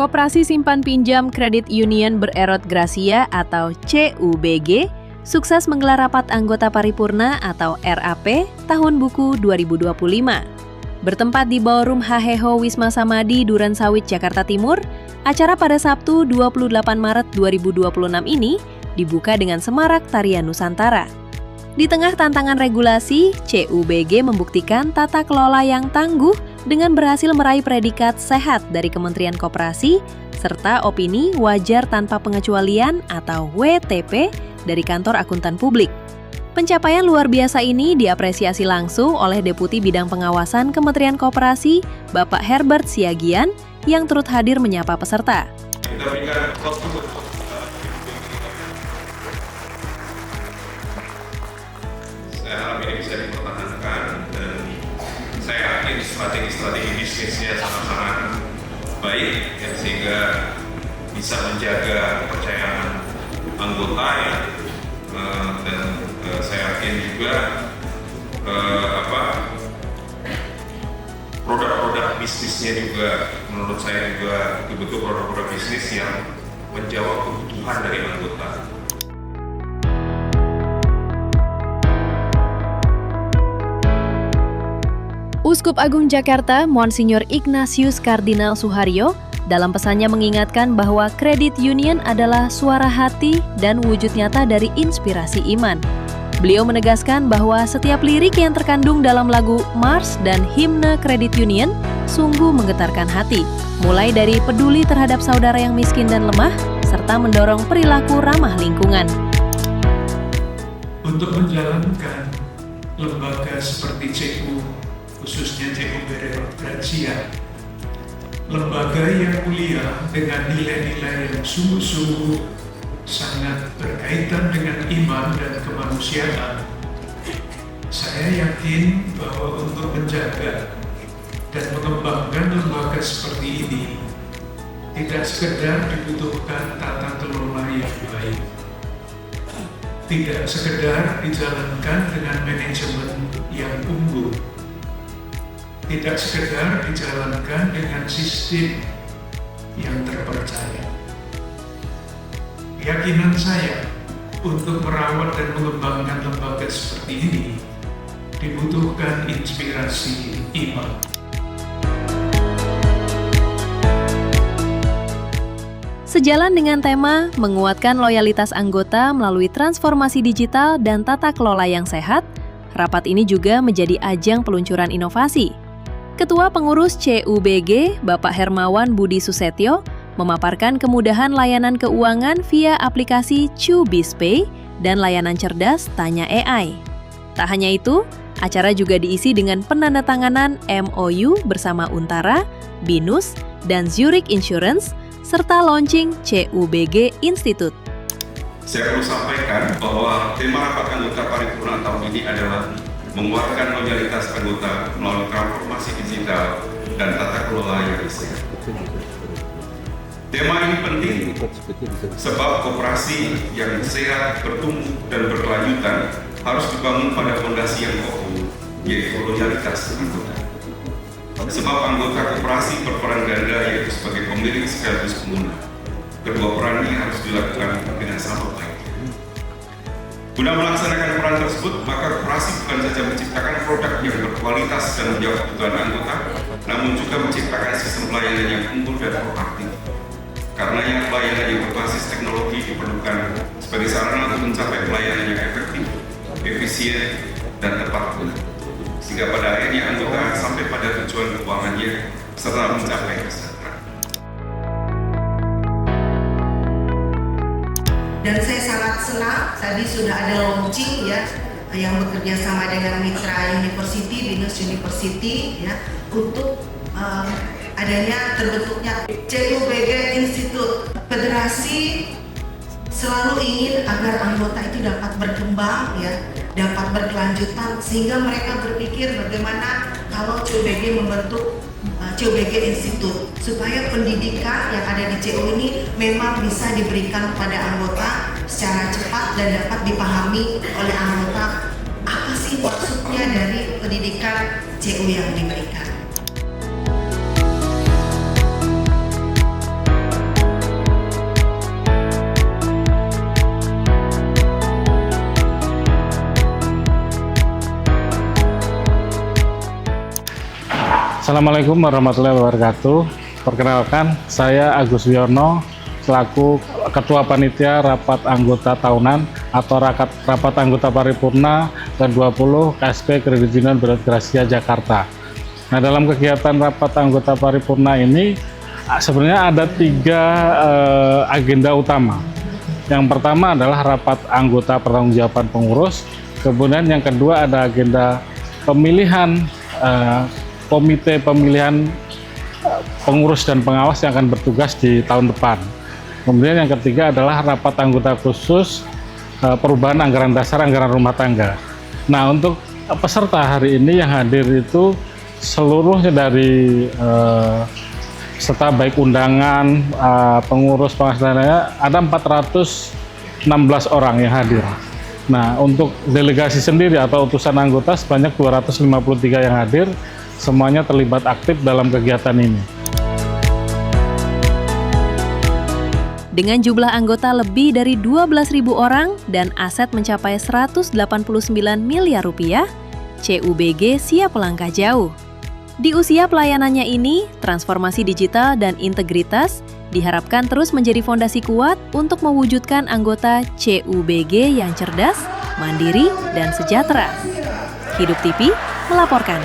Koperasi Simpan Pinjam Kredit Union Bererot Gracia atau CUBG sukses menggelar rapat anggota paripurna atau RAP tahun buku 2025. Bertempat di Ballroom Haheho Wisma Samadi, Durensawit, Jakarta Timur, acara pada Sabtu 28 Maret 2026 ini dibuka dengan semarak tarian Nusantara. Di tengah tantangan regulasi, CUBG membuktikan tata kelola yang tangguh dengan berhasil meraih predikat sehat dari Kementerian Koperasi serta opini wajar tanpa pengecualian atau WTP dari Kantor Akuntan Publik. Pencapaian luar biasa ini diapresiasi langsung oleh Deputi Bidang Pengawasan Kementerian Koperasi, Bapak Herbert Siagian, yang turut hadir menyapa peserta. Kita berikan saya harap ini bisa dipertahankan dan saya yakin strategi bisnisnya sangat-sangat baik ya, sehingga bisa menjaga kepercayaan anggota ya, dan saya yakin juga produk-produk bisnisnya juga menurut saya juga betul-betul produk-produk bisnis yang menjawab kebutuhan dari anggota. Uskup Agung Jakarta, Monsinyur Ignatius Kardinal Suharyo, dalam pesannya mengingatkan bahwa kredit union adalah suara hati dan wujud nyata dari inspirasi iman. Beliau menegaskan bahwa setiap lirik yang terkandung dalam lagu Mars dan himne kredit union sungguh menggetarkan hati, mulai dari peduli terhadap saudara yang miskin dan lemah, serta mendorong perilaku ramah lingkungan. Untuk menjalankan lembaga seperti CU, khususnya CU Bererot Gracia, lembaga yang mulia dengan nilai-nilai yang sungguh-sungguh sangat berkaitan dengan iman dan kemanusiaan. Saya yakin bahwa untuk menjaga dan mengembangkan lembaga seperti ini tidak sekedar dibutuhkan tata kelola yang baik, tidak sekedar dijalankan dengan manajemen yang unggul, tidak sekedar dijalankan dengan sistem yang terpercaya. Keyakinan saya untuk merawat dan mengembangkan lembaga seperti ini dibutuhkan inspirasi iman. Sejalan dengan tema menguatkan loyalitas anggota melalui transformasi digital dan tata kelola yang sehat, rapat ini juga menjadi ajang peluncuran inovasi. Ketua Pengurus CUBG, Bapak Hermawan Budi Susetyo, memaparkan kemudahan layanan keuangan via aplikasi CuBizPay dan layanan cerdas Tanya AI. Tak hanya itu, acara juga diisi dengan penandatanganan MOU bersama Untara, Binus, dan Zurich Insurance, serta launching CUBG Institute. Saya perlu sampaikan bahwa tema rapat anggota paripurna tahun ini adalah menguatkan loyalitas anggota melalui transformasi digital dan tata kelola yang sehat. Tema ini penting sebab koperasi yang sehat, bertumbuh, dan berkelanjutan harus dibangun pada fondasi yang kokoh, yaitu loyalitas anggota. Sebab anggota koperasi berperan ganda, yaitu sebagai pemilik sekaligus pengguna. Kedua peran ini harus dilakukan dengan sama baik. Guna melaksanakan peran tersebut, maka koperasi bukan saja menciptakan produk yang berkualitas dan menjawab kebutuhan anggota, namun juga menciptakan sistem pelayanan yang unggul dan proaktif. Karenanya pelayanan yang berbasis teknologi diperlukan sebagai sarana untuk mencapai pelayanan yang efektif, efisien, dan tepat guna. Sehingga pada akhirnya anggota sampai pada tujuan keuangannya serta mencapai kesejahteraan. Dan saya sangat senang tadi sudah ada launching ya yang bekerja sama dengan mitra University, Binus University ya untuk adanya terbentuknya CUBG Institute. Federasi selalu ingin agar anggota itu dapat berkembang ya, dapat berkelanjutan, sehingga mereka berpikir bagaimana kalau CUBG membentuk CUBG Institute supaya pendidikan yang ada di CU ini memang bisa diberikan kepada anggota secara cepat dan dapat dipahami oleh anggota apa sih maksudnya dari pendidikan CU yang diberikan. Assalamualaikum warahmatullahi wabarakatuh. Perkenalkan, saya Agus Wiono selaku Ketua Panitia Rapat Anggota Tahunan atau Rapat Anggota Paripurna ke-20 KSP Kredit Union Berat Gracia Jakarta. Nah, dalam kegiatan Rapat Anggota Paripurna ini sebenarnya ada 3 agenda utama. Yang pertama adalah rapat anggota pertanggungjawaban pengurus, kemudian yang kedua ada agenda pemilihan komite pemilihan pengurus dan pengawas yang akan bertugas di tahun depan. Kemudian yang ketiga adalah rapat anggota khusus perubahan anggaran dasar anggaran rumah tangga. Nah, untuk peserta hari ini yang hadir itu seluruhnya dari serta baik undangan, pengurus, pengawas dan lainnya, ada 416 orang yang hadir. Nah, untuk delegasi sendiri atau utusan anggota sebanyak 253 yang hadir, semuanya terlibat aktif dalam kegiatan ini. Dengan jumlah anggota lebih dari 12.000 orang dan aset mencapai 189 miliar rupiah, CUBG siap melangkah jauh. Di usia pelayanannya ini, transformasi digital dan integritas diharapkan terus menjadi fondasi kuat untuk mewujudkan anggota CUBG yang cerdas, mandiri, dan sejahtera. Hidup TV melaporkan.